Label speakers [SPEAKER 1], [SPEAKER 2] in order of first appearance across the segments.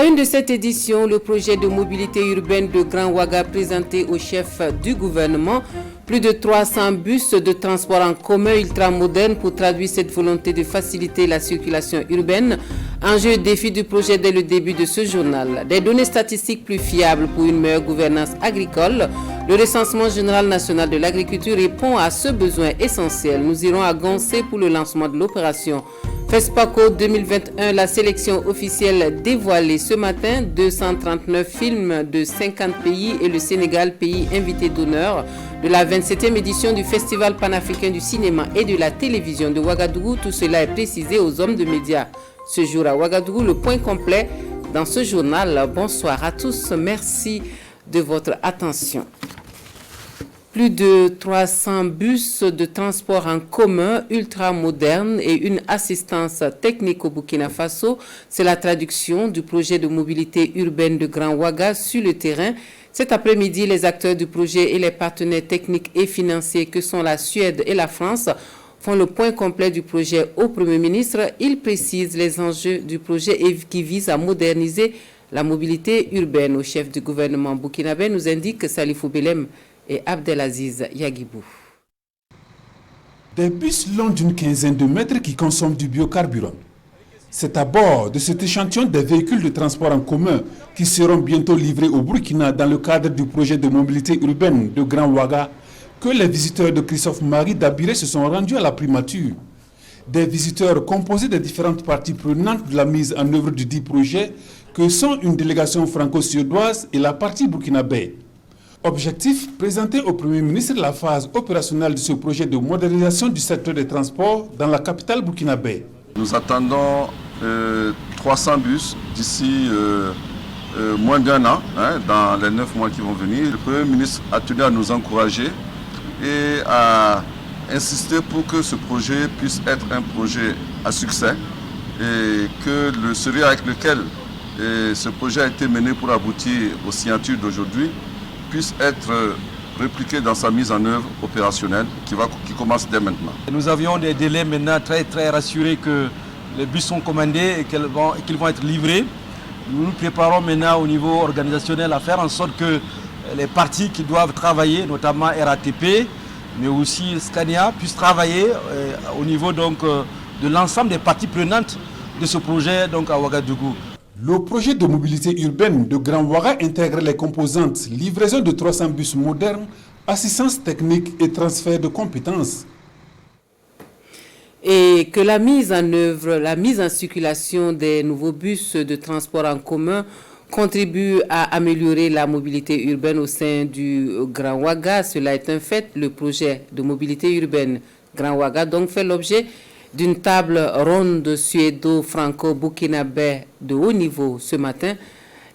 [SPEAKER 1] une de cette édition, le projet de mobilité urbaine de Grand Ouaga présenté au chef du gouvernement. Plus de 300 bus de transport en commun ultramodernes pour traduire cette volonté de faciliter la circulation urbaine. Enjeu et défi du projet dès le début de ce journal. Des données statistiques plus fiables pour une meilleure gouvernance agricole. Le recensement général national de l'agriculture répond à ce besoin essentiel. Nous irons à Goncé pour le lancement de l'opération FESPACO 2021, la sélection officielle dévoilée ce matin. 239 films de 50 pays et le Sénégal, pays invité d'honneur de la 27e édition du Festival panafricain du cinéma et de la télévision de Ouagadougou. Tout cela est précisé aux hommes de médias. Ce jour à Ouagadougou, le point complet dans ce journal. Bonsoir à tous, merci de votre attention. Plus de 300 bus de transport en commun ultra-modernes et une assistance technique au Burkina Faso. C'est la traduction du projet de mobilité urbaine de Grand Ouaga sur le terrain. Cet après-midi, les acteurs du projet et les partenaires techniques et financiers que sont la Suède et la France font le point complet du projet au Premier ministre. Ils précisent les enjeux du projet qui vise à moderniser la mobilité urbaine. Au chef du gouvernement burkinabé nous indique Salifou Belem et Abdelaziz Yagibou.
[SPEAKER 2] Des bus longs d'une quinzaine de mètres qui consomment du biocarburant. C'est à bord de cet échantillon des véhicules de transport en commun qui seront bientôt livrés au Burkina dans le cadre du projet de mobilité urbaine de Grand Ouaga que les visiteurs de Christophe Marie Dabiré se sont rendus à la primature. Des visiteurs composés des différentes parties prenantes de la mise en œuvre du dit projet que sont une délégation franco-suédoise et la partie burkinabé. Objectif, présenter au Premier ministre la phase opérationnelle de ce projet de modernisation du secteur des transports dans la capitale burkinabé.
[SPEAKER 3] Nous attendons 300 bus d'ici moins d'un an, dans les 9 mois qui vont venir. Le Premier ministre a tenu à nous encourager et à insister pour que ce projet puisse être un projet à succès et que le sérieux avec lequel ce projet a été mené pour aboutir aux signatures d'aujourd'hui puisse être répliqué dans sa mise en œuvre opérationnelle qui commence dès maintenant.
[SPEAKER 4] Nous avions des délais maintenant très rassurés que les bus sont commandés et qu'ils vont être livrés. Nous nous préparons maintenant au niveau organisationnel à faire en sorte que les parties qui doivent travailler, notamment RATP, mais aussi Scania, puissent travailler au niveau donc, de l'ensemble des parties prenantes de ce projet donc, à Ouagadougou.
[SPEAKER 2] Le projet de mobilité urbaine de Grand Ouaga intègre les composantes livraison de 300 bus modernes, assistance technique et transfert de compétences.
[SPEAKER 1] Et que la mise en œuvre, la mise en circulation des nouveaux bus de transport en commun contribue à améliorer la mobilité urbaine au sein du Grand Ouaga. Cela est un fait. Le projet de mobilité urbaine Grand Ouaga donc fait l'objet d'une table ronde suédo-franco-burkinabé de haut niveau ce matin.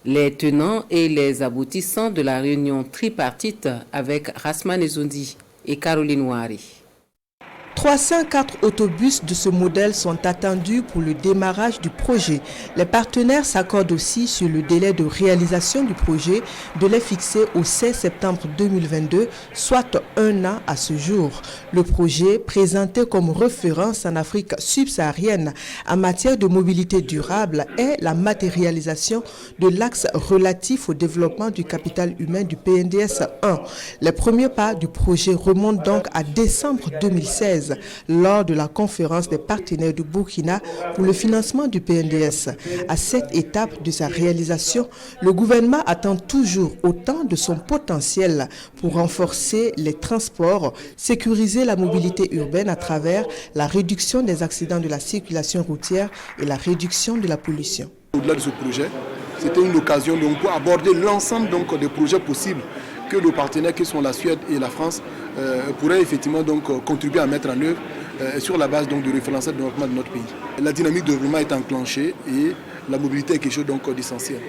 [SPEAKER 1] Les tenants et les aboutissants de la réunion tripartite avec Rasman Ezondi et Caroline Ouari.
[SPEAKER 5] 304 autobus de ce modèle sont attendus pour le démarrage du projet. Les partenaires s'accordent aussi sur le délai de réalisation du projet, de les fixer au 16 septembre 2022, soit un an à ce jour. Le projet, présenté comme référence en Afrique subsaharienne en matière de mobilité durable, est la matérialisation de l'axe relatif au développement du capital humain du PNDS 1. Les premiers pas du projet remontent donc à décembre 2016. Lors de la conférence des partenaires du Burkina pour le financement du PNDS. À cette étape de sa réalisation, le gouvernement attend toujours autant de son potentiel pour renforcer les transports, sécuriser la mobilité urbaine à travers la réduction des accidents de la circulation routière et la réduction de la pollution.
[SPEAKER 6] Au-delà de ce projet, c'était une occasion pour aborder l'ensemble des projets possibles que nos partenaires, qui sont la Suède et la France, pourraient effectivement contribuer à mettre en œuvre sur la base du référentiel de développement de notre pays. La dynamique de développement est enclenchée et la mobilité est quelque chose d'essentiel.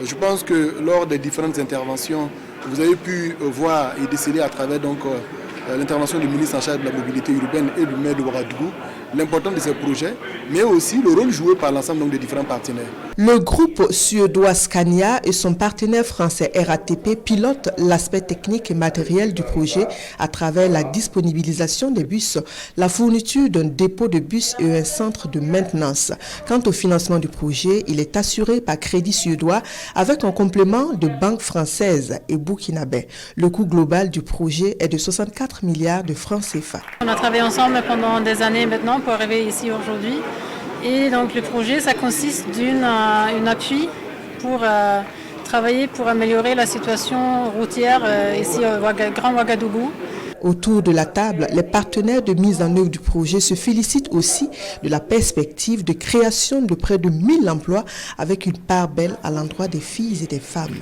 [SPEAKER 6] Je pense que lors des différentes interventions, vous avez pu voir et déceler à travers l'intervention du ministre en charge de la mobilité urbaine et du maire de Ouagadougou l'importance de ces projets, mais aussi le rôle joué par l'ensemble des différents partenaires.
[SPEAKER 5] Le groupe suédois Scania et son partenaire français RATP pilotent l'aspect technique et matériel du projet à travers la disponibilisation des bus, la fourniture d'un dépôt de bus et un centre de maintenance. Quant au financement du projet, il est assuré par Crédit Suédois avec un complément de banques françaises et burkinabè. Le coût global du projet est de 64 milliards de francs CFA.
[SPEAKER 7] On a travaillé ensemble pendant des années maintenant pour arriver ici aujourd'hui. Et donc le projet, ça consiste d'un appui pour travailler pour améliorer la situation routière ici au Grand Ouagadougou.
[SPEAKER 5] Autour de la table, les partenaires de mise en œuvre du projet se félicitent aussi de la perspective de création de près de 1000 emplois avec une part belle à l'endroit des filles et des femmes.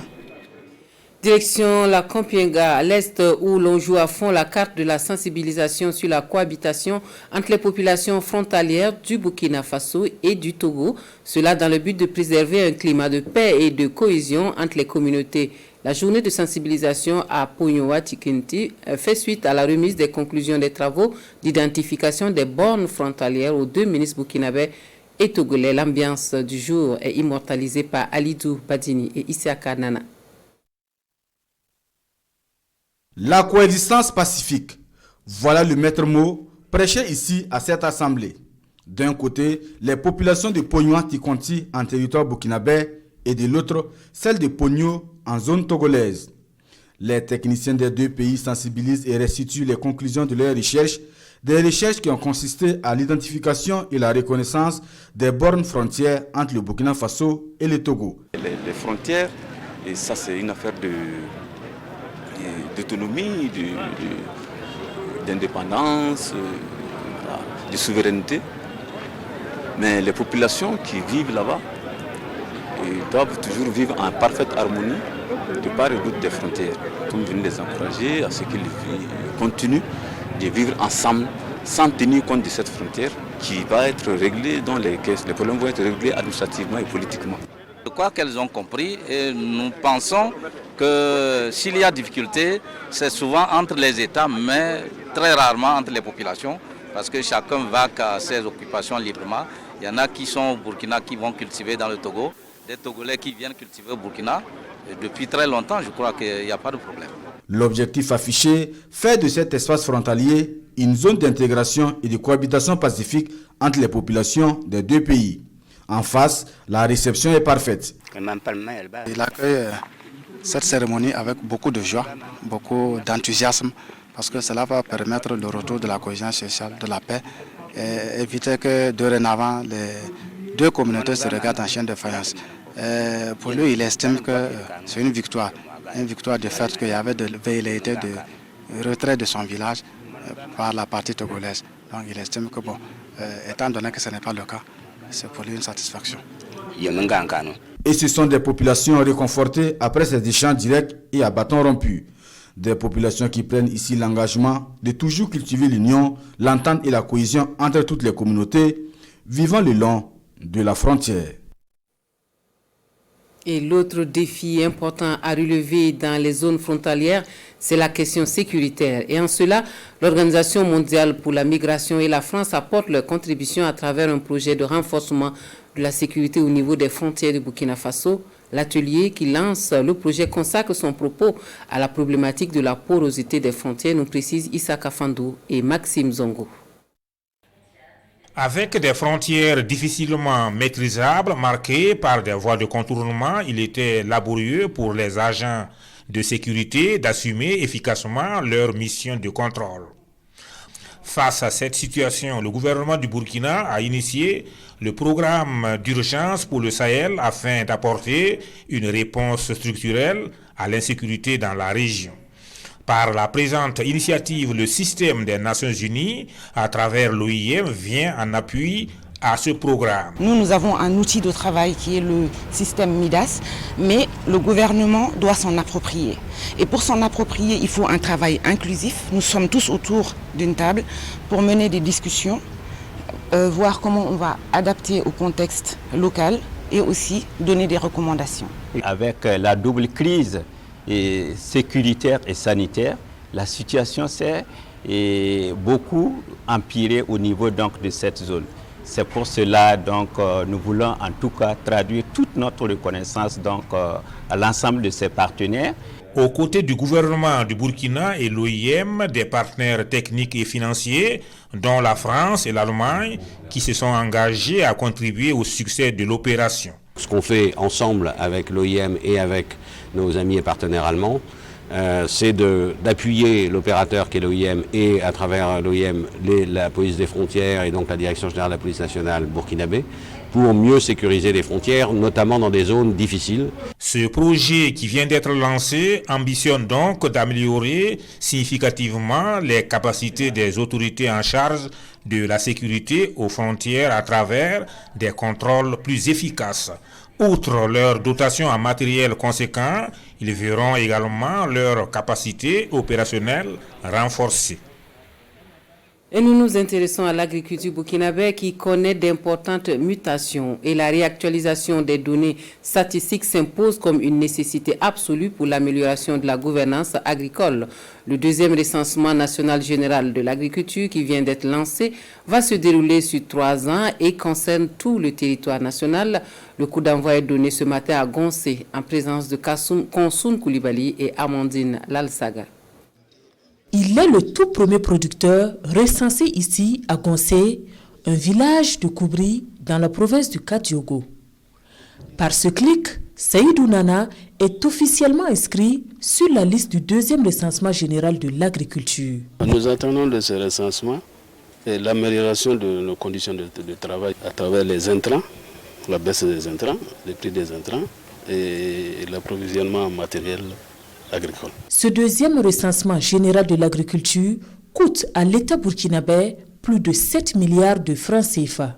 [SPEAKER 1] Direction la Kampienga, à l'est, où l'on joue à fond la carte de la sensibilisation sur la cohabitation entre les populations frontalières du Burkina Faso et du Togo. Cela dans le but de préserver un climat de paix et de cohésion entre les communautés. La journée de sensibilisation à Pognoa-Tikinti fait suite à la remise des conclusions des travaux d'identification des bornes frontalières aux deux ministres burkinabè et togolais. L'ambiance du jour est immortalisée par Alidou Badini et Isiaka Nana.
[SPEAKER 8] La coexistence pacifique, voilà le maître mot prêché ici à cette assemblée. D'un côté, les populations de Pognoa-Tikinti en territoire burkinabè et de l'autre, celles de Pogno en zone togolaise. Les techniciens des deux pays sensibilisent et restituent les conclusions de leurs recherches, des recherches qui ont consisté à l'identification et la reconnaissance des bornes frontières entre le Burkina Faso et le Togo.
[SPEAKER 9] Les frontières, et ça c'est une affaire d'autonomie, d'indépendance, de souveraineté. Mais les populations qui vivent là-bas doivent toujours vivre en parfaite harmonie de part et d'autre des frontières. Comme venir les encourager à ce qu'ils continuent de vivre ensemble sans tenir compte de cette frontière qui va être réglée, dont les problèmes vont être réglés administrativement et politiquement.
[SPEAKER 10] Je crois qu'elles ont compris et nous pensons que s'il y a difficulté, c'est souvent entre les États, mais très rarement entre les populations, parce que chacun va à ses occupations librement. Il y en a qui sont au Burkina, qui vont cultiver dans le Togo, des Togolais qui viennent cultiver au Burkina. Et depuis très longtemps, je crois qu'il n'y a pas de problème.
[SPEAKER 8] L'objectif affiché fait de cet espace frontalier une zone d'intégration et de cohabitation pacifique entre les populations des deux pays. En face, la réception est parfaite.
[SPEAKER 11] Il accueille cette cérémonie avec beaucoup de joie, beaucoup d'enthousiasme, parce que cela va permettre le retour de la cohésion sociale, de la paix, et éviter que dorénavant les deux communautés se regardent en chaîne de faïence. Pour lui, il estime que c'est une victoire du fait qu'il y avait de velléité de retrait de son village par la partie togolaise. Donc il estime que, étant donné que ce n'est pas le cas, c'est pour lui une satisfaction.
[SPEAKER 8] Et ce sont des populations réconfortées après ces échanges directs et à bâton rompu. Des populations qui prennent ici l'engagement de toujours cultiver l'union, l'entente et la cohésion entre toutes les communautés vivant le long de la frontière.
[SPEAKER 1] Et l'autre défi important à relever dans les zones frontalières, c'est la question sécuritaire. Et en cela, l'Organisation mondiale pour la migration et la France apportent leur contribution à travers un projet de renforcement de la sécurité au niveau des frontières du Burkina Faso. L'atelier qui lance le projet consacre son propos à la problématique de la porosité des frontières, nous précisent Issaka Fandou et Maxime Zongo.
[SPEAKER 12] Avec des frontières difficilement maîtrisables, marquées par des voies de contournement, il était laborieux pour les agents de sécurité d'assumer efficacement leur mission de contrôle. Face à cette situation, le gouvernement du Burkina a initié le programme d'urgence pour le Sahel afin d'apporter une réponse structurelle à l'insécurité dans la région. Par la présente initiative, le système des Nations Unies, à travers l'OIM, vient en appui à ce programme.
[SPEAKER 13] Nous avons un outil de travail qui est le système Midas, mais le gouvernement doit s'en approprier. Et pour s'en approprier, il faut un travail inclusif. Nous sommes tous autour d'une table pour mener des discussions, voir comment on va adapter au contexte local et aussi donner des recommandations.
[SPEAKER 14] Avec la double crise et sécuritaire et sanitaire, la situation s'est et beaucoup empiré au niveau donc de cette zone. C'est pour cela donc nous voulons en tout cas traduire toute notre reconnaissance donc à l'ensemble de ses partenaires.
[SPEAKER 12] Aux côtés du gouvernement du Burkina et l'OIM, des partenaires techniques et financiers, dont la France et l'Allemagne, qui se sont engagés à contribuer au succès de l'opération.
[SPEAKER 15] Ce qu'on fait ensemble avec l'OIM et avec nos amis et partenaires allemands, c'est d'appuyer l'opérateur qui est l'OIM et à travers l'OIM la police des frontières et donc la direction générale de la police nationale burkinabé pour mieux sécuriser les frontières, notamment dans des zones difficiles.
[SPEAKER 12] Ce projet qui vient d'être lancé ambitionne donc d'améliorer significativement les capacités des autorités en charge de la sécurité aux frontières à travers des contrôles plus efficaces. Outre leur dotation en matériel conséquent, ils verront également leur capacité opérationnelle renforcée.
[SPEAKER 1] Et nous nous intéressons à l'agriculture burkinabé qui connaît d'importantes mutations et la réactualisation des données statistiques s'impose comme une nécessité absolue pour l'amélioration de la gouvernance agricole. Le deuxième recensement national général de l'agriculture qui vient d'être lancé va se dérouler sur 3 ans et concerne tout le territoire national. Le coup d'envoi est donné ce matin à Goncé en présence de Konsoun Koulibaly et Amandine Lalsaga.
[SPEAKER 16] Il est le tout premier producteur recensé ici à Goncé, un village de Koubri dans la province du Kadiogo. Par ce clic, Seydou Nana est officiellement inscrit sur la liste du deuxième recensement général de l'agriculture.
[SPEAKER 17] Nous attendons de ce recensement l'amélioration de nos conditions de travail à travers les intrants, la baisse des intrants, les prix des intrants et l'approvisionnement en matériel agricole.
[SPEAKER 16] Ce deuxième recensement général de l'agriculture coûte à l'État burkinabé plus de 7 milliards de francs CFA.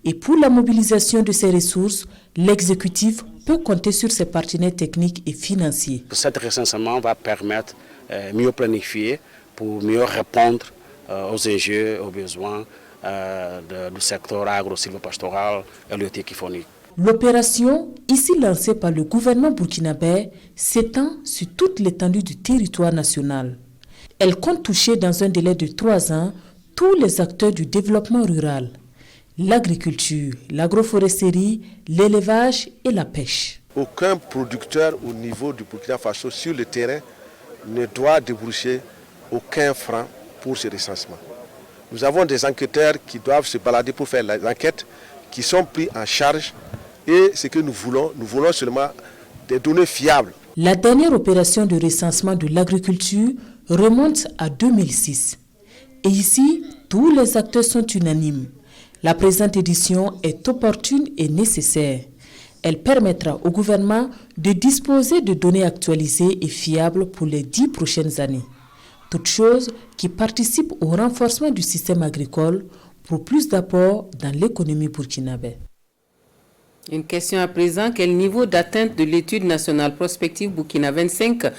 [SPEAKER 16] Et pour la mobilisation de ces ressources, l'exécutif peut compter sur ses partenaires techniques et financiers.
[SPEAKER 17] Cet recensement va permettre de mieux planifier pour mieux répondre aux enjeux, aux besoins du secteur agro-silvopastoral et l'horticulture.
[SPEAKER 16] L'opération, ici lancée par le gouvernement burkinabé, s'étend sur toute l'étendue du territoire national. Elle compte toucher dans un délai de 3 ans tous les acteurs du développement rural, l'agriculture, l'agroforesterie, l'élevage et la pêche.
[SPEAKER 18] Aucun producteur au niveau du Burkina Faso sur le terrain ne doit déboucher aucun franc pour ce recensement. Nous avons des enquêteurs qui doivent se balader pour faire l'enquête, qui sont pris en charge. Et ce que nous voulons seulement des données fiables.
[SPEAKER 16] La dernière opération de recensement de l'agriculture remonte à 2006. Et ici, tous les acteurs sont unanimes. La présente édition est opportune et nécessaire. Elle permettra au gouvernement de disposer de données actualisées et fiables pour les 10 prochaines années. Toutes choses qui participent au renforcement du système agricole pour plus d'apport dans l'économie burkinabé.
[SPEAKER 1] Une question à présent, quel niveau d'atteinte de l'étude nationale prospective Burkina 25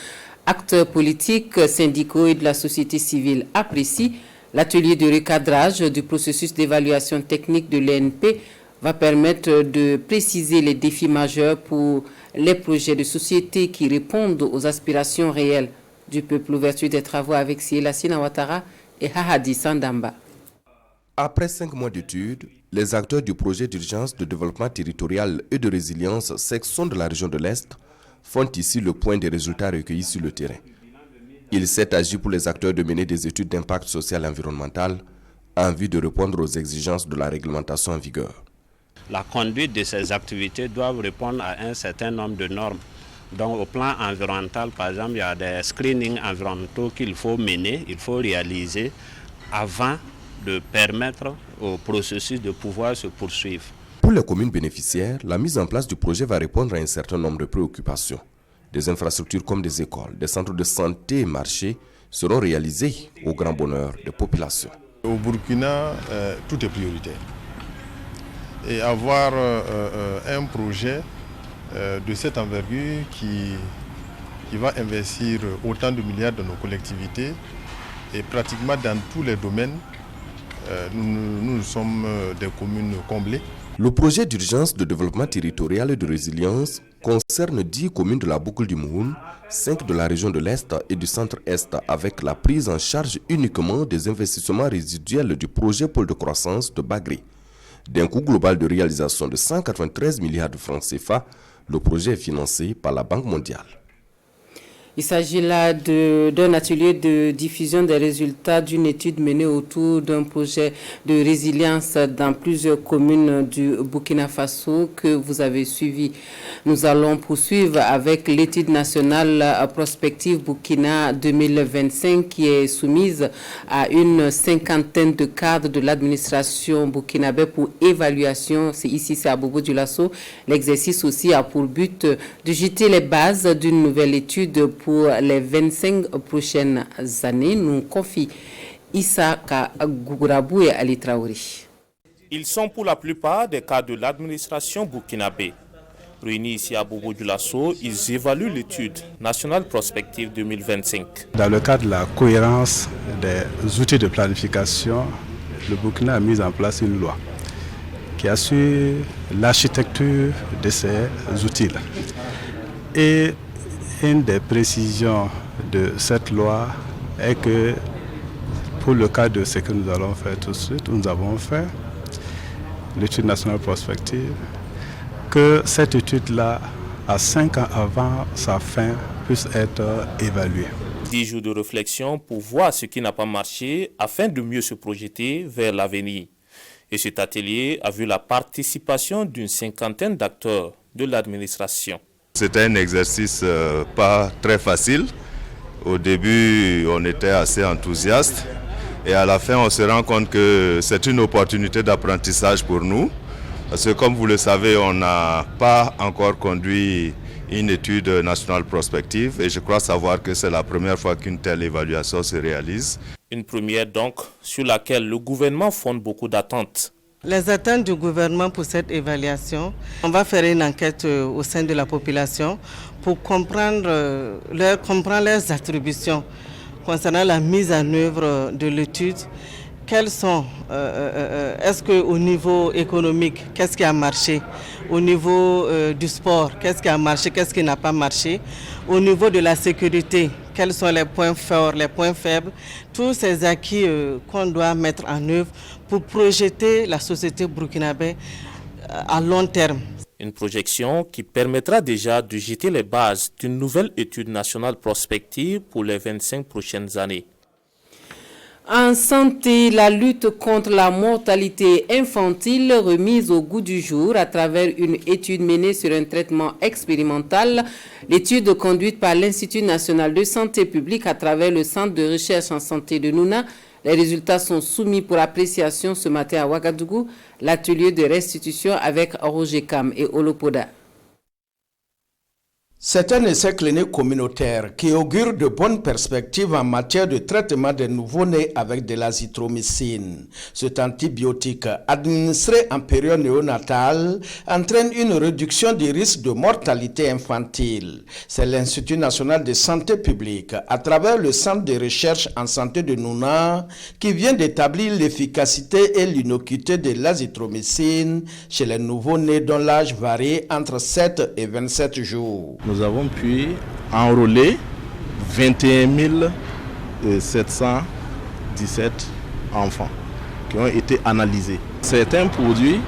[SPEAKER 1] acteurs politiques, syndicaux et de la société civile apprécient? L'atelier de recadrage du processus d'évaluation technique de l'ENP va permettre de préciser les défis majeurs pour les projets de société qui répondent aux aspirations réelles du peuple. Ouverture des travaux avec Sielassina Ouattara et Hahadi Sandamba.
[SPEAKER 19] Après 5 mois d'études, les acteurs du projet d'urgence de développement territorial et de résilience section de la région de l'Est font ici le point des résultats recueillis sur le terrain. Il s'est agi pour les acteurs de mener des études d'impact social et environnemental en vue de répondre aux exigences de la réglementation en vigueur.
[SPEAKER 17] La conduite de ces activités doit répondre à un certain nombre de normes. Donc au plan environnemental, par exemple, il y a des screenings environnementaux qu'il faut mener, il faut réaliser avant de permettre au processus de pouvoir se poursuivre.
[SPEAKER 19] Pour les communes bénéficiaires, la mise en place du projet va répondre à un certain nombre de préoccupations. Des infrastructures comme des écoles, des centres de santé et marchés seront réalisés au grand bonheur des populations.
[SPEAKER 20] Au Burkina, tout est prioritaire. Et avoir un projet de cette envergure qui va investir autant de milliards dans nos collectivités et pratiquement dans tous les domaines. Nous sommes des communes comblées
[SPEAKER 19] Le projet d'urgence de développement territorial et de résilience concerne 10 communes de la boucle du Mouhoun, 5 de la région de l'Est et du centre-Est, avec la prise en charge uniquement des investissements résiduels du projet pôle de croissance de Bagré. D'un coût global de réalisation de 193 milliards de francs CFA, le projet est financé par la Banque mondiale.
[SPEAKER 1] Il s'agit là d'un atelier de diffusion des résultats d'une étude menée autour d'un projet de résilience dans plusieurs communes du Burkina Faso que vous avez suivi. Nous allons poursuivre avec l'étude nationale prospective Burkina 2025 qui est soumise à une cinquantaine de cadres de l'administration burkinabé pour évaluation. C'est à Bobo Dioulasso. L'exercice aussi a pour but de jeter les bases d'une nouvelle étude pour les 25 prochaines années, nous confie Issa Gourabou et Ali Traoré.
[SPEAKER 21] Ils sont pour la plupart des cadres de l'administration burkinabé. Réunis ici à Bobo Dioulasso, ils évaluent l'étude nationale prospective 2025.
[SPEAKER 22] Dans le cadre de la cohérence des outils de planification, le Burkina a mis en place une loi qui assure l'architecture de ces outils-là. Et une des précisions de cette loi est que pour le cas de ce que nous allons faire tout de suite, nous avons fait l'étude nationale prospective, que cette étude-là, à 5 ans avant sa fin, puisse être évaluée.
[SPEAKER 21] 10 jours de réflexion pour voir ce qui n'a pas marché afin de mieux se projeter vers l'avenir. Et cet atelier a vu la participation d'une cinquantaine d'acteurs de l'administration.
[SPEAKER 23] C'était un exercice pas très facile. Au début, on était assez enthousiaste et à la fin, on se rend compte que c'est une opportunité d'apprentissage pour nous. Parce que comme vous le savez, on n'a pas encore conduit une étude nationale prospective et je crois savoir que c'est la première fois qu'une telle évaluation se réalise.
[SPEAKER 21] Une première donc sur laquelle le gouvernement fonde beaucoup d'attentes.
[SPEAKER 24] Les attentes du gouvernement pour cette évaluation, on va faire une enquête au sein de la population pour comprendre leurs attributions concernant la mise en œuvre de l'étude. Quels sont, est-ce qu'au niveau économique, qu'est-ce qui a marché? Au niveau du sport, qu'est-ce qui a marché, qu'est-ce qui n'a pas marché? Au niveau de la sécurité, quels sont les points forts, les points faibles? Tous ces acquis qu'on doit mettre en œuvre pour projeter la société burkinabé à long terme.
[SPEAKER 21] Une projection qui permettra déjà de jeter les bases d'une nouvelle étude nationale prospective pour les 25 prochaines années.
[SPEAKER 1] En santé, la lutte contre la mortalité infantile remise au goût du jour à travers une étude menée sur un traitement expérimental. L'étude conduite par l'Institut national de santé publique à travers le Centre de recherche en santé de Nouna. Les résultats sont soumis pour appréciation ce matin à Ouagadougou, l'atelier de restitution avec Roger Kam et Olopoda.
[SPEAKER 25] C'est un essai clinique communautaire qui augure de bonnes perspectives en matière de traitement des nouveau-nés avec de l'azithromycine. Cet antibiotique, administré en période néonatale, entraîne une réduction du risque de mortalité infantile. C'est l'Institut national de santé publique, à travers le Centre de recherche en santé de Nouna, qui vient d'établir l'efficacité et l'innocuité de l'azithromycine chez les nouveau-nés dont l'âge varie entre 7 et 27 jours.
[SPEAKER 26] Nous avons pu enrôler 21 717 enfants qui ont été analysés. C'est un produit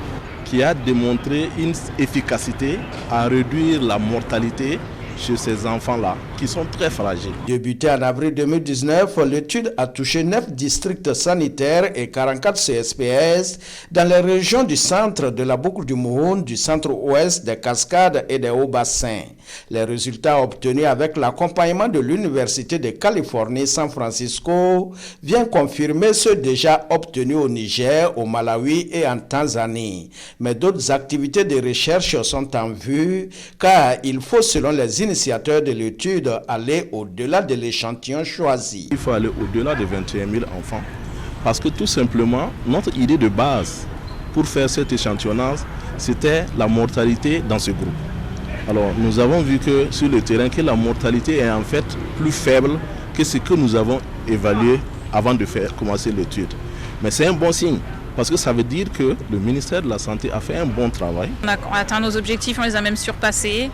[SPEAKER 26] qui a démontré une efficacité à réduire la mortalité chez ces enfants-là, qui sont très fragiles.
[SPEAKER 25] Débutée en avril 2019, l'étude a touché 9 districts sanitaires et 44 CSPS dans les régions du centre de la boucle du Mouhoun, du centre-ouest, des Cascades et des Hauts-Bassins. Les résultats obtenus avec l'accompagnement de l'Université de Californie San Francisco viennent confirmer ceux déjà obtenus au Niger, au Malawi et en Tanzanie. Mais d'autres activités de recherche sont en vue, car il faut, selon les initiateurs de l'étude, aller au-delà de l'échantillon choisi.
[SPEAKER 26] Il faut aller au-delà de 21 000 enfants parce que tout simplement, notre idée de base pour faire cet échantillonnage, c'était la mortalité dans ce groupe. Alors nous avons vu que sur le terrain, que la mortalité est en fait plus faible que ce que nous avons évalué avant de commencer l'étude. Mais c'est un bon signe parce que ça veut dire que le ministère de la Santé a fait un bon travail.
[SPEAKER 2] On a atteint nos objectifs, on les a même surpassés.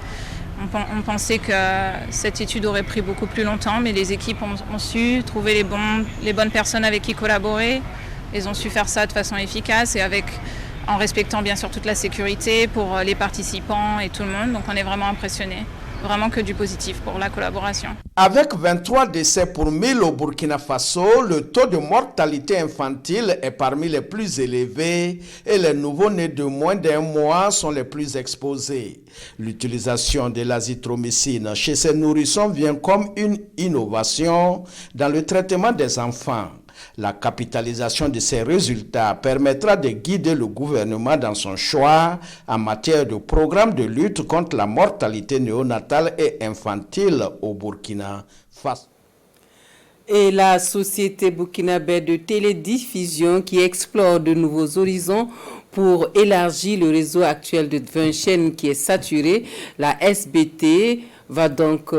[SPEAKER 2] On pensait que cette étude aurait pris beaucoup plus longtemps, mais les équipes ont su trouver les bonnes personnes avec qui collaborer. Ils ont su faire ça de façon efficace et en respectant bien sûr toute la sécurité pour les participants et tout le monde. Donc on est vraiment impressionnés. Vraiment que du positif pour la collaboration.
[SPEAKER 25] Avec 23 décès pour 1000 au Burkina Faso, le taux de mortalité infantile est parmi les plus élevés et les nouveau-nés de moins d'un mois sont les plus exposés. L'utilisation de l'azithromycine chez ces nourrissons vient comme une innovation dans le traitement des enfants. La capitalisation de ces résultats permettra de guider le gouvernement dans son choix en matière de programme de lutte contre la mortalité néonatale et infantile au Burkina Faso.
[SPEAKER 1] Et la société burkinabé de télédiffusion qui explore de nouveaux horizons pour élargir le réseau actuel de 20 chaînes qui est saturé, la SBT va donc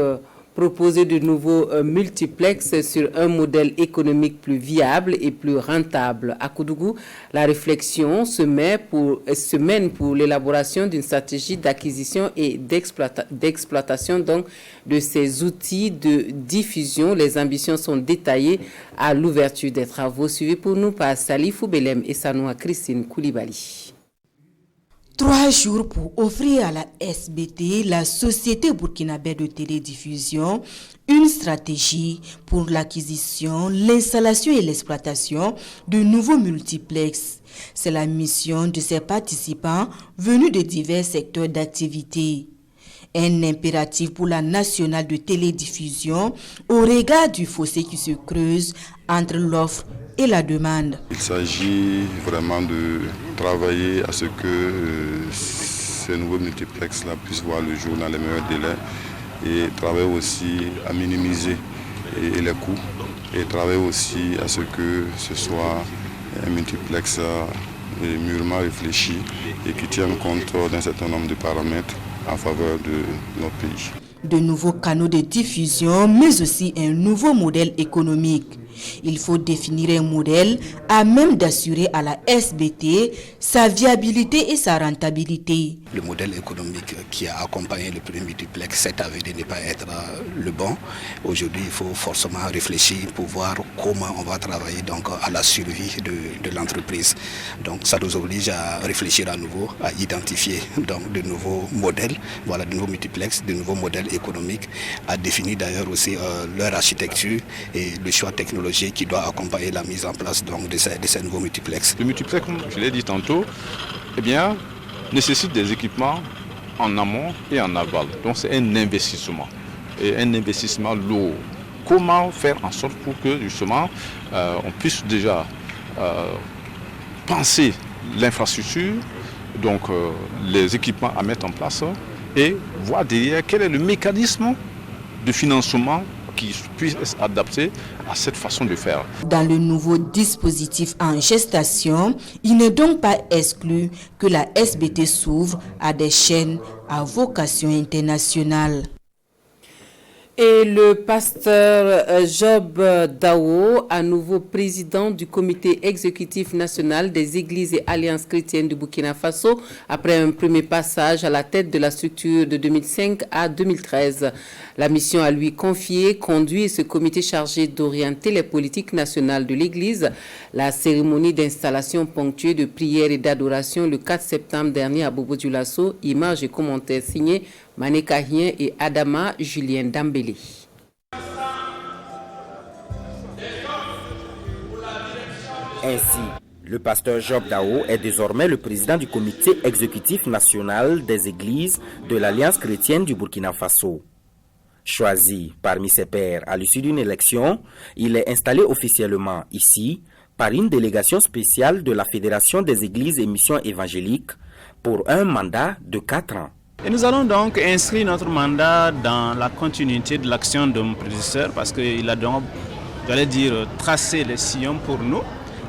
[SPEAKER 1] proposer de nouveaux multiplexes sur un modèle économique plus viable et plus rentable. À Koudougou, la réflexion se mène pour l'élaboration d'une stratégie d'acquisition et d'exploitation donc de ces outils de diffusion. Les ambitions sont détaillées à l'ouverture des travaux suivis pour nous par Salifou Belem et Sanoua Christine Koulibaly.
[SPEAKER 3] 3 jours pour offrir à la SBT, la Société burkinabé de télédiffusion, une stratégie pour l'acquisition, l'installation et l'exploitation de nouveaux multiplexes. C'est la mission de ces participants venus de divers secteurs d'activité. Un impératif pour la nationale de télédiffusion au regard du fossé qui se creuse entre l'offre et la demande.
[SPEAKER 4] Il s'agit vraiment de travailler à ce que ces nouveaux multiplexes-là puissent voir le jour dans les meilleurs délais et travailler aussi à minimiser les coûts et travailler aussi à ce que ce soit un multiplex mûrement réfléchi et qui tienne compte d'un certain nombre de paramètres en faveur de notre pays.
[SPEAKER 3] De nouveaux canaux de diffusion, mais aussi un nouveau modèle économique. Il faut définir un modèle à même d'assurer à la SBT sa viabilité et sa rentabilité.
[SPEAKER 5] Le modèle économique qui a accompagné le premier multiplex s'est avéré ne pas être le bon. Aujourd'hui, il faut forcément réfléchir pour voir comment on va travailler donc à la survie de l'entreprise. Donc ça nous oblige à réfléchir à nouveau, à identifier donc de nouveaux modèles, voilà, de nouveaux multiplex, de nouveaux modèles économiques, à définir d'ailleurs aussi leur architecture et le choix technologique qui doit accompagner la mise en place donc, de ces nouveaux multiplex.
[SPEAKER 6] Le multiplex, comme je l'ai dit tantôt, eh bien, nécessite des équipements en amont et en aval. Donc c'est un investissement, et un investissement lourd. Comment faire en sorte pour que justement on puisse déjà penser l'infrastructure, donc les équipements à mettre en place et voir derrière quel est le mécanisme de financement qui puisse être adapté à cette façon de faire.
[SPEAKER 3] Dans le nouveau dispositif en gestation, il n'est donc pas exclu que la SBT s'ouvre à des chaînes à vocation internationale.
[SPEAKER 1] Et le pasteur Job Dao, à nouveau président du comité exécutif national des églises et alliances chrétiennes du Burkina Faso, après un premier passage à la tête de la structure de 2005 à 2013. La mission à lui confiée conduit ce comité chargé d'orienter les politiques nationales de l'église. La cérémonie d'installation ponctuée de prières et d'adoration le 4 septembre dernier à Bobo-Dioulasso, images et commentaires signés Maneka Hien et Adama Julien Dambélé.
[SPEAKER 7] Ainsi, le pasteur Job Dao est désormais le président du comité exécutif national des églises de l'Alliance chrétienne du Burkina Faso. Choisi parmi ses pairs à l'issue d'une élection, il est installé officiellement ici par une délégation spéciale de la Fédération des églises et missions évangéliques pour un mandat de 4 ans.
[SPEAKER 27] Et nous allons donc inscrire notre mandat dans la continuité de l'action de mon prédécesseur parce qu'il a donc, j'allais dire, tracé les sillons pour nous,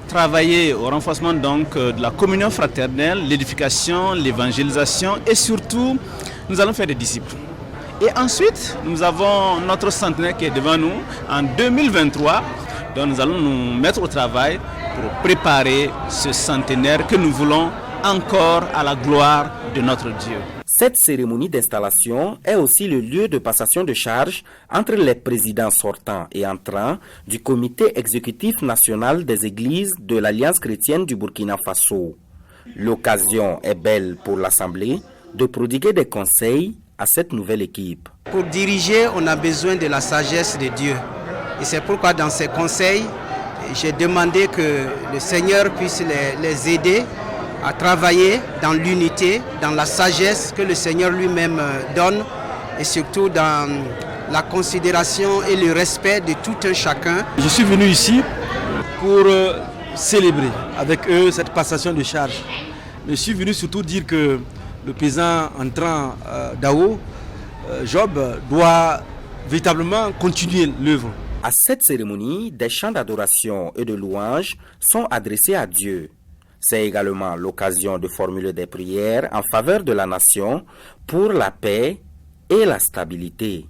[SPEAKER 27] travailler au renforcement donc de la communion fraternelle, l'édification, l'évangélisation et surtout, nous allons faire des disciples. Et ensuite, nous avons notre centenaire qui est devant nous en 2023, donc nous allons nous mettre au travail pour préparer ce centenaire que nous voulons encore à la gloire de notre Dieu.
[SPEAKER 7] Cette cérémonie d'installation est aussi le lieu de passation de charges entre les présidents sortants et entrants du comité exécutif national des églises de l'Alliance chrétienne du Burkina Faso. L'occasion est belle pour l'Assemblée de prodiguer des conseils à cette nouvelle équipe.
[SPEAKER 8] Pour diriger, on a besoin de la sagesse de Dieu. Et c'est pourquoi dans ces conseils, j'ai demandé que le Seigneur puisse les aider à travailler dans l'unité, dans la sagesse que le Seigneur lui-même donne et surtout dans la considération et le respect de tout un chacun.
[SPEAKER 9] Je suis venu ici pour célébrer avec eux cette passation de charge. Je suis venu surtout dire que le président entrant Dao, Job, doit véritablement continuer l'œuvre.
[SPEAKER 7] À cette cérémonie, des chants d'adoration et de louange sont adressés à Dieu. C'est également l'occasion de formuler des prières en faveur de la nation pour la paix et la stabilité.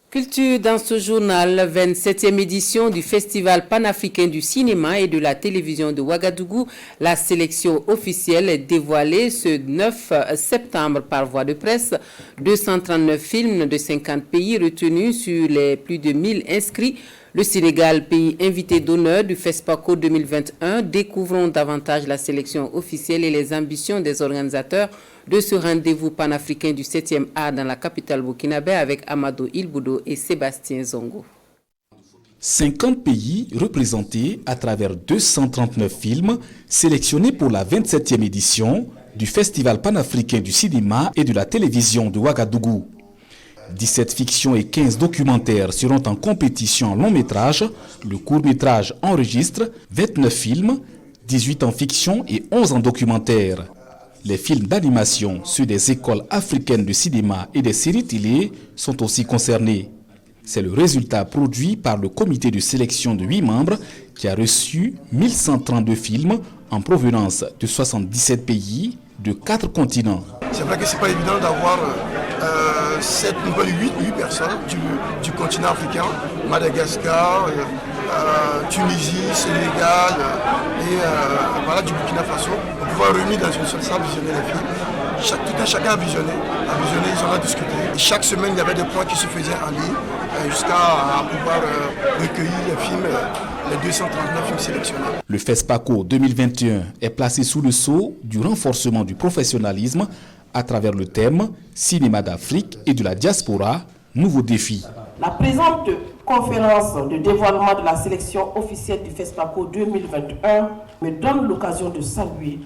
[SPEAKER 1] Culture dans ce journal, 27e édition du Festival panafricain du cinéma et de la télévision de Ouagadougou. La sélection officielle est dévoilée ce 9 septembre par voie de presse. 239 films de 50 pays retenus sur les plus de 1000 inscrits. Le Sénégal, pays invité d'honneur du FESPACO 2021, découvrons davantage la sélection officielle et les ambitions des organisateurs de ce rendez-vous panafricain du 7e art dans la capitale burkinabé avec Amadou Ilboudo et Sébastien Zongo.
[SPEAKER 10] 50 pays représentés à travers 239 films sélectionnés pour la 27e édition du Festival panafricain du cinéma et de la télévision de Ouagadougou. 17 fictions et 15 documentaires seront en compétition en long métrage. Le court métrage enregistre 29 films, 18 en fiction et 11 en documentaire. Les films d'animation, ceux des écoles africaines de cinéma et des séries télé sont aussi concernés. C'est le résultat produit par le comité de sélection de 8 membres qui a reçu 1132 films en provenance de 77 pays de 4 continents.
[SPEAKER 11] C'est vrai que ce n'est pas évident d'avoir cette nouvelle 8 personnes du continent africain, Madagascar, Tunisie, Sénégal et voilà, du Burkina Faso, pour pouvoir réunir dans une seule salle, visionner les films. Chacun a visionné, ils en ont discuté. Et chaque semaine, il y avait des points qui se faisaient en ligne jusqu'à pouvoir recueillir les films, les 239 films sélectionnés.
[SPEAKER 10] Le FESPACO 2021 est placé sous le sceau du renforcement du professionnalisme à travers le thème « Cinéma d'Afrique et de la diaspora, nouveaux défis ».
[SPEAKER 13] La présente conférence de dévoilement de la sélection officielle du FESPACO 2021 me donne l'occasion de saluer,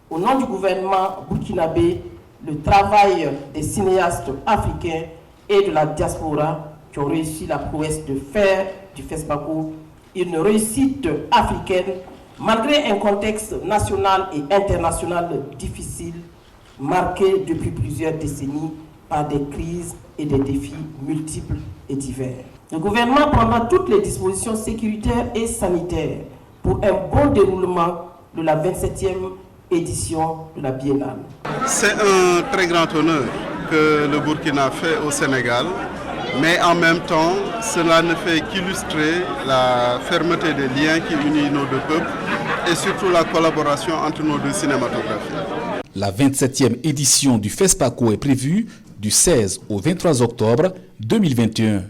[SPEAKER 13] au nom du gouvernement burkinabé, le travail des cinéastes africains et de la diaspora qui ont réussi la prouesse de faire du FESPACO une réussite africaine malgré un contexte national et international difficile, marqué depuis plusieurs décennies par des crises et des défis multiples et divers. Le gouvernement prendra toutes les dispositions sécuritaires et sanitaires pour un bon déroulement de la 27e édition de la Biennale.
[SPEAKER 14] C'est un très grand honneur que le Burkina fait au Sénégal, mais en même temps, cela ne fait qu'illustrer la fermeté des liens qui unissent nos deux peuples et surtout la collaboration entre nos deux cinématographies.
[SPEAKER 10] La 27e édition du FESPACO est prévue du 16 au 23 octobre 2021.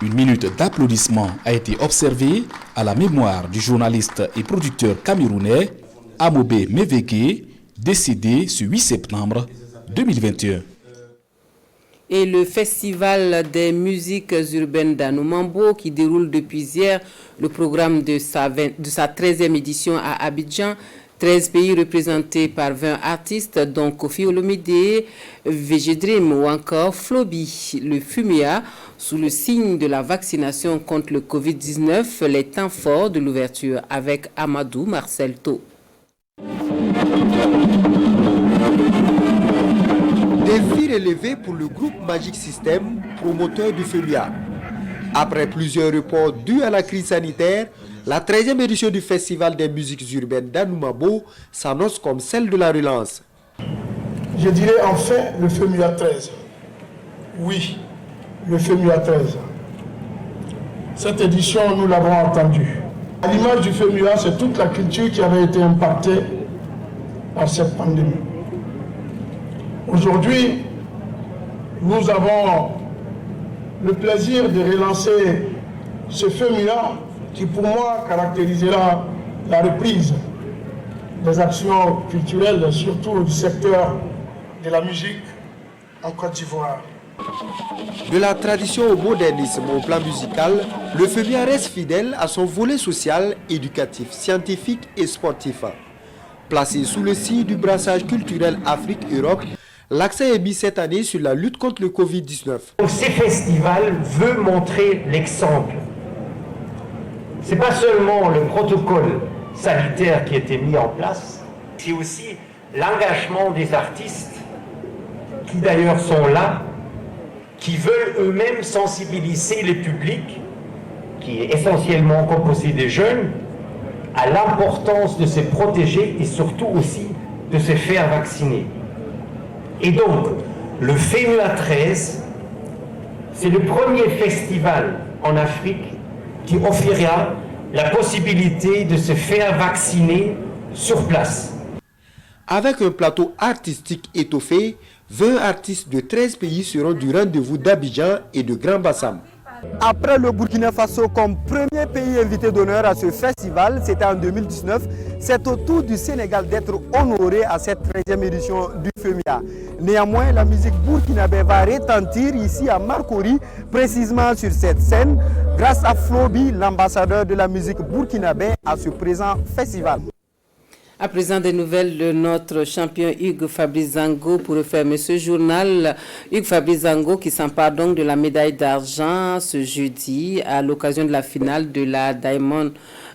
[SPEAKER 10] Une minute d'applaudissement a été observée à la mémoire du journaliste et producteur camerounais Amobé Meveke, décédé ce 8 septembre 2021.
[SPEAKER 1] Et le Festival des musiques urbaines d'Anoumambo, qui déroule depuis hier le programme de sa 13e édition à Abidjan. 13 pays représentés par 20 artistes, dont Kofi Olomide, VG Dream ou encore Flobi, le FUMIA, sous le signe de la vaccination contre le Covid-19, les temps forts de l'ouverture avec Amadou Marcel To.
[SPEAKER 15] Défi relevé pour le groupe Magic System, promoteur du FUMIA. Après plusieurs reports dus à la crise sanitaire, la 13e édition du Festival des musiques urbaines d'Anoumambo s'annonce comme celle de la relance.
[SPEAKER 28] Je dirais enfin le FEMUA 13. Oui, le FEMUA 13. Cette édition, nous l'avons entendu. À l'image du FEMUA, c'est toute la culture qui avait été impactée par cette pandémie. Aujourd'hui, nous avons le plaisir de relancer ce FEMUA qui, pour moi, caractérisera la reprise des actions culturelles, surtout du secteur de la musique en Côte d'Ivoire.
[SPEAKER 15] De la tradition au modernisme au plan musical, le FEMUA reste fidèle à son volet social, éducatif, scientifique et sportif. Placé sous le signe du brassage culturel Afrique-Europe, l'accent est mis cette année sur la lutte contre le Covid-19.
[SPEAKER 12] Ces festivals veulent montrer l'exemple. Ce n'est pas seulement le protocole sanitaire qui a été mis en place, c'est aussi l'engagement des artistes qui d'ailleurs sont là, qui veulent eux-mêmes sensibiliser le public, qui est essentiellement composé de jeunes, à l'importance de se protéger et surtout aussi de se faire vacciner. Et donc, le FEMUA 13, c'est le premier festival en Afrique qui offrira la possibilité de se faire vacciner sur place.
[SPEAKER 15] Avec un plateau artistique étoffé, 20 artistes de 13 pays seront du rendez-vous d'Abidjan et de Grand Bassam. Après le Burkina Faso comme premier pays invité d'honneur à ce festival, c'était en 2019, c'est au tour du Sénégal d'être honoré à cette 13e édition du FEMUA. Néanmoins, la musique burkinabé va retentir ici à Marcory, précisément sur cette scène, grâce à Flobi, l'ambassadeur de la musique burkinabé à ce présent festival.
[SPEAKER 1] À présent, des nouvelles de notre champion Hugues Fabrice Zango pour refermer ce journal. Hugues Fabrice Zango qui s'empare donc de la médaille d'argent ce jeudi à l'occasion de la finale de la Diamond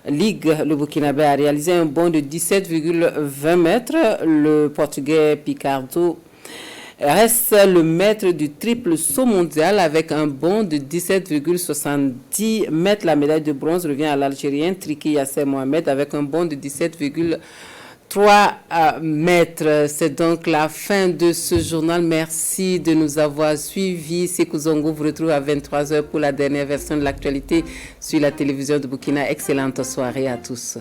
[SPEAKER 1] League. Le Burkinabé a réalisé un bond de 17,20 mètres. Le Portugais Picardo reste le maître du triple saut mondial avec un bond de 17,70 mètres. La médaille de bronze revient à l'Algérien Triki Yasser Mohamed avec un bond de 17,3 mètres. C'est donc la fin de ce journal. Merci de nous avoir suivis. Sekou Zongo vous retrouve à 23h pour la dernière version de l'actualité sur la télévision de Burkina. Excellente soirée à tous.